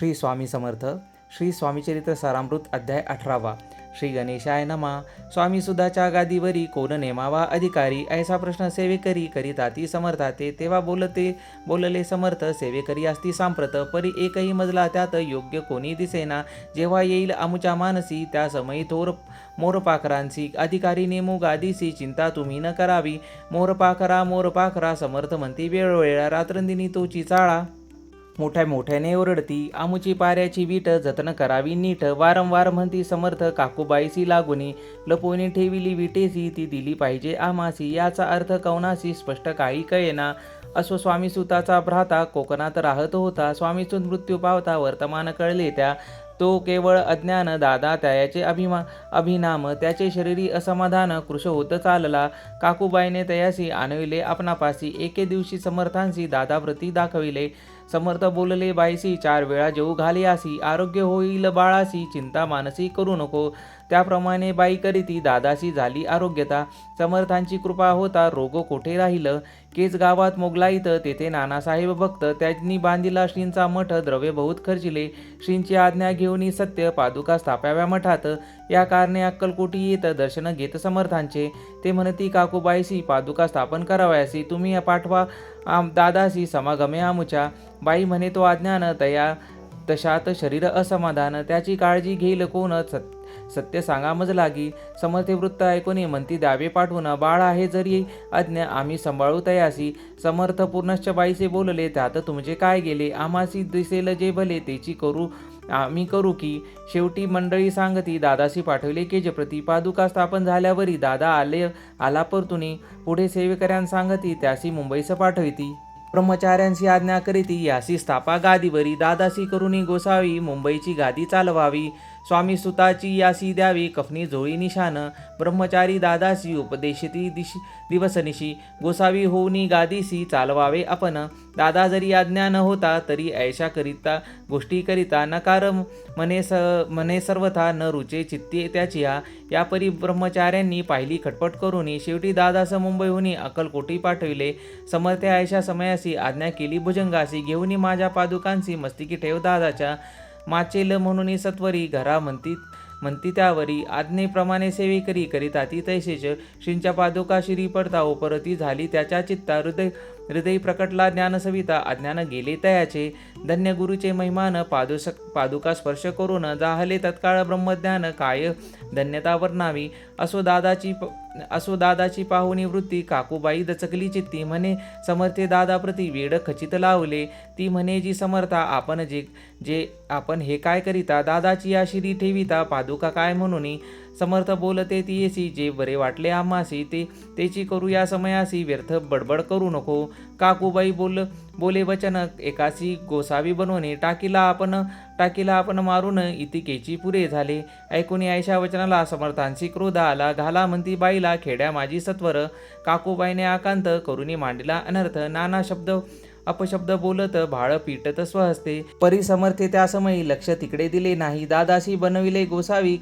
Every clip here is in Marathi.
श्री स्वामी समर्थ. श्री स्वामीचरित्र सारामृत अध्याय 18. श्री गणेशाय नमः. स्वामी सुधाच्या गादीवरी कोण नेमावा अधिकारी, ऐसा प्रश्न सेवेकरी करीताती समर्थाते. तेव्हा बोलले समर्थ, सेवेकरी असती सांप्रत, परी एकही मजला त्यात योग्य कोणी दिसेना. जेव्हा येईल आमुच्या मानसी, त्या समयी थोर मोरपाखरांची अधिकारी नेमू गादीसी, चिंता तुम्ही न करावी. मोरपाखरा समर्थ म्हणती वेळोवेळा, रात्रंदिनी तोची चाळा मोठ्याने ओरडती. आमुची पाऱ्याची वीट जतन करावी नीट, वारंवार म्हणती समर्थ काकूबाईसी लागुनी. लपवून ठेविली विटेसी, ती दिली पाहिजे आमासी. याचा अर्थ कवनासी स्पष्ट काही कळेना. असो स्वामीसुताचा भ्राता कोकणात राहत होता. स्वामीसूत मृत्यू पावता वर्तमान कळले त्या. तो केवळ अज्ञान दादा त्याचे अभिनाम, त्याचे शरीरी असमाधान कृश होत चालला. काकूबाईने तयासी आणविले आपणापासी, एके दिवशी समर्थांसी दादाप्रती दाखविले. समर्थ बोलले बाईसी, 4 वेळा जेऊ घालियासी, आरोग्य होईल बाळासी, चिंता मानसी करू नको. त्याप्रमाणे बाई करीती दादासी झाली आरोग्यता. समर्थांची कृपा होता रोग कोठे राहिलं. केज गावात मोगलाईत, तेथे नानासाहेब भक्त, त्यांनी बांधिला श्रींचा मठ, द्रव्य बहुत खर्चिले. श्रींची आज्ञा घेऊन सत्य पादुका स्थापाव्या मठात. या कारणे अक्कलकोटी येत दर्शन घेत समर्थांचे. ते म्हणती काकूबाईसी, पादुका स्थापन करावयासी, तुम्ही पाठवा दादासी समागमे आमुच्या. बाई म्हणे तो अज्ञान तया तशात शरीर असमाधान, त्याची काळजी घेईल कोण, सत्य सांगा मज लागी. समर्थे वृत्त ऐकून म्हणती द्यावे पाठवून, बाळ आहे जरी अज्ञ आम्ही सांभाळू तयासी. समर्थ पूर्णश्च बाईसे बोलले, त्यात तुमचे काय गेले, आम्हासी दिसेल जे भले तेची आम्ही करू की. शेवटी मंडळी सांगती दादासी पाठवले केजप्रती. पादुका स्थापन झाल्यावरी दादा आला परतुनी. पुढे सेवेकऱ्यां सांगती त्यासी मुंबईस पाठविती. ब्रह्मचार्यांची आज्ञा करीती, यासी स्थापा गादीवरी. दादासी करुणी गोसावी, मुंबईची गादी चालवावी. स्वामी सुताची यासी द्यावी, कफनी झोळी निशान. ब्रह्मचारी दादासी उपदेशिती दिवसनिशी, गोसावी होऊनी गादीसी चालवावे आपण. दादा जरी आज्ञा न होता, तरी ऐशा करिता गोष्टी करिता. नकार मने सर्वथा, न रुचे चित्ती त्याची हा. यापरी ब्रह्मचार्यांनी पाहिली खटपट करूनी, शेवटी दादास मुंबईहून अक्कलकोटी पाठविले. समर्थे ऐशा समयासी आज्ञा केली भुजंगासी, घेऊन माझ्या पादुकांसी मस्तिकी ठेव दादाच्या. माचेल म्हणून सत्वरी, घरा म्हणती त्यावरी. आज्ञेप्रमाणे सेवेकरी करिताती तैसेच. श्रींच्या पादुका शिरी पडता उपरती झाली त्याच्या चित्ता. हृदय प्रकटला ज्ञानसविता, अज्ञान गेले तयाचे. धन्य गुरुचे महिमान, पादुका स्पर्श करून जाहले तत्काळ ब्रह्मज्ञान. काय धन्यता वर्णावी. असो दादाची पाहुणी वृत्ती, काकूबाई दचकली चित्ती. म्हणे समर्थे दादाप्रती वेड खचित लावले. ती म्हणे जी समर्था, आपण हे काय करिता, दादाची या शिरी ठेविता पादुका काय म्हणून. समर्थ बोलते ती येसी, जे बरे वाटले आम्हासी, तेची करू या समयासी, व्यर्थ बडबड करू नको. काकूबाई बोले वचन, एकासी गोसावी बनवणे. टाकीला आपण मारून, इतिकेची पुरे झाले. ऐकून ऐशा वचनाला समर्थांची क्रोध आला. घाला म्हणती बाईला खेड्या माझी सत्वर. काकूबाईने आकांत करुणी मांडला अनर्थ. नाना अपशब्द बोलत भाळ पिटत स्वहस्ते. परी समर्थे त्या समयी लक्ष तिकडे दिले नाही. दादासी बनविले गोसावी,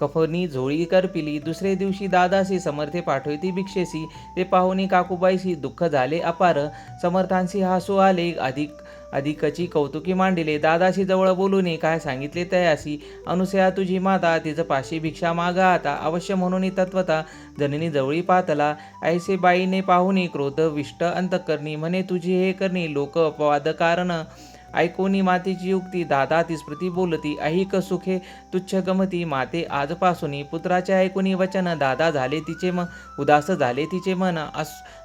कफनी झोळी करपिली. दुसरे दिवशी दादासी समर्थे पाठविती भिक्षेसी. ते पाहुणी काकूबाईसी दुःख झाले अपार. समर्थांसी हसू आले, अधिकची कौतुकी मांडिले. दादाशी जवळ बोलून काय सांगितले तयासी. अनुसया तुझी माता, तिचं पाशी भिक्षा मागा आता. अवश्य म्हणून तत्वता जननी जवळी पातला. ऐसे बाईने पाहुणी क्रोध विष्ट अंतकरणी. म्हणे तुझी हे करणी लोक अपवाद कारण. ऐकोनी मातेची युक्ती, दादा तिस्मृती बोलती. ऐहिक सुखे तुच्छ गमती, माते आजपासूनी. पुत्राचे ऐकोनी वचन, दादा झाले तिचे उदास झाले तिचे मन.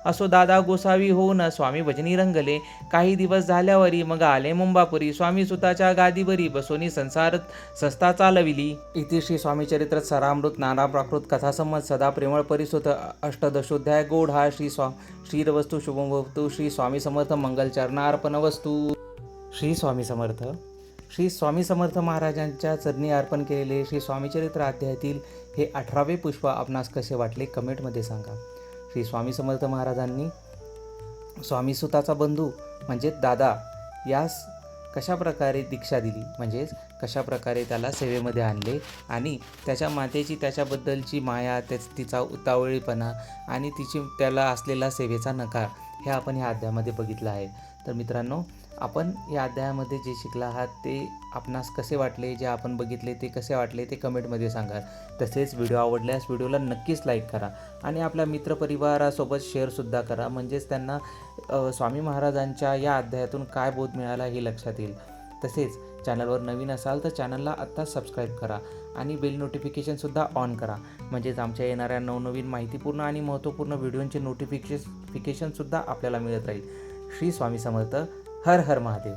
असो दादा गोसावी होऊन स्वामी भजनी रंगले. काही दिवस झाल्यावरी मग आले मुंबापुरी. स्वामी सुताच्या गादीवरी बसोनी संस्था चालविली. इति श्री स्वामीचरित्र सारामृत नाना प्राकृत कथासंमत सदा प्रेमळ परिसुत अष्टदशोध्याय गोड हा. श्रीरवस्तु शुभमवतु. श्री स्वामी समर्थ मंगलचरणार्पण वस्तू. श्री स्वामी समर्थ. श्री स्वामी समर्थ महाराजांच्या चरणी अर्पण केलेले श्री स्वामीचरित्र अध्यायातील हे 18वे पुष्प आपणास कसे वाटले कमेंटमध्ये सांगा. श्री स्वामी समर्थ महाराजांनी स्वामीसुताचा बंधू म्हणजेच दादा यास कशाप्रकारे दीक्षा दिली, म्हणजेच कशाप्रकारे त्याला सेवेमध्ये आणले आणि त्याच्या मातेची त्याच्याबद्दलची माया, तिचा उतावळीपणा आणि त्याला असलेला सेवेचा नकार हे आपण ह्या अध्यायामध्ये बघितलं आहे. तर मित्रांनो, आपण या अध्यायामध्ये जे शिकला आहात ते आपणास कसे वाटले, जे आपण बघितले ते कसे वाटले ते कमेंटमध्ये सांगा. तसेच व्हिडिओ आवडल्यास व्हिडिओला नक्कीच लाईक करा आणि आपल्या मित्रपरिवारासोबत शेअरसुद्धा करा. म्हणजेच त्यांना स्वामी महाराजांच्या या अध्यायातून काय बोध मिळाला हे लक्षात येईल. तसेच चॅनलवर नवीन असाल तर चॅनलला आत्ता सबस्क्राईब करा आणि बेल नोटिफिकेशनसुद्धा ऑन करा. म्हणजेच आमच्या येणाऱ्या नवनवीन माहितीपूर्ण आणि महत्त्वपूर्ण व्हिडिओंचे नोटिफिकेशनसुद्धा आपल्याला मिळत राहील. श्री स्वामी समर्थ. हर हर महादेव.